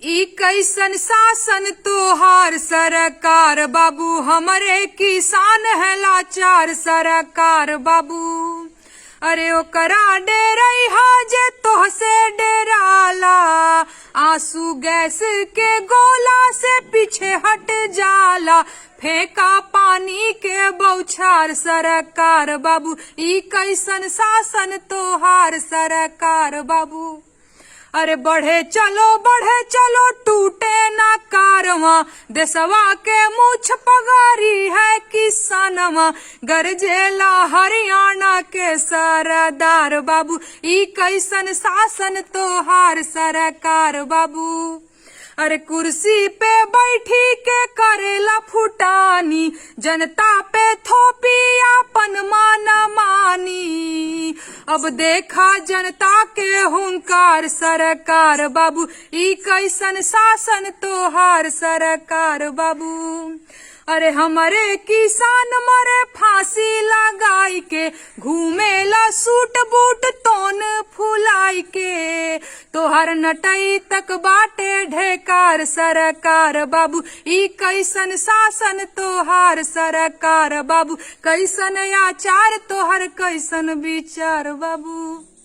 ई कैसन शासन तोहार सरकार बाबू, हमरे किसान है लाचार सरकार बाबू। अरे ओकरा डेरई जे तोहसे डेराला, आंसू गैस के गोला से पीछे हट जाला, फेंका पानी के बौछार सरकार बाबू। ई कैसन शासन तोहार सरकार बाबू। अरे बढ़े चलो टूटे ना कारवा, देशवा के मुछ पगारी है किसानवा, गरजेला हरियाणा के सरदार बाबू। ई कैसन शासन तोहार सरकार बाबू। अरे कुर्सी पे बैठी के करेला फुटानी, जनता पे थोपी अपन माना मानी। अब देखा जनता के हुंकार सरकार बाबू। ई कैसन शासन तोहार सरकार बाबू। अरे हमारे किसान मरे फांसी लगाई के, घूमेला सूट बूट तोन फुलाई के, तोहर नटई तक बाटे ढेकार सरकार बाबू। ई कैसन शासन तोहार सरकार बाबू। कैसन आचार तोहर कैसन विचार बाबू।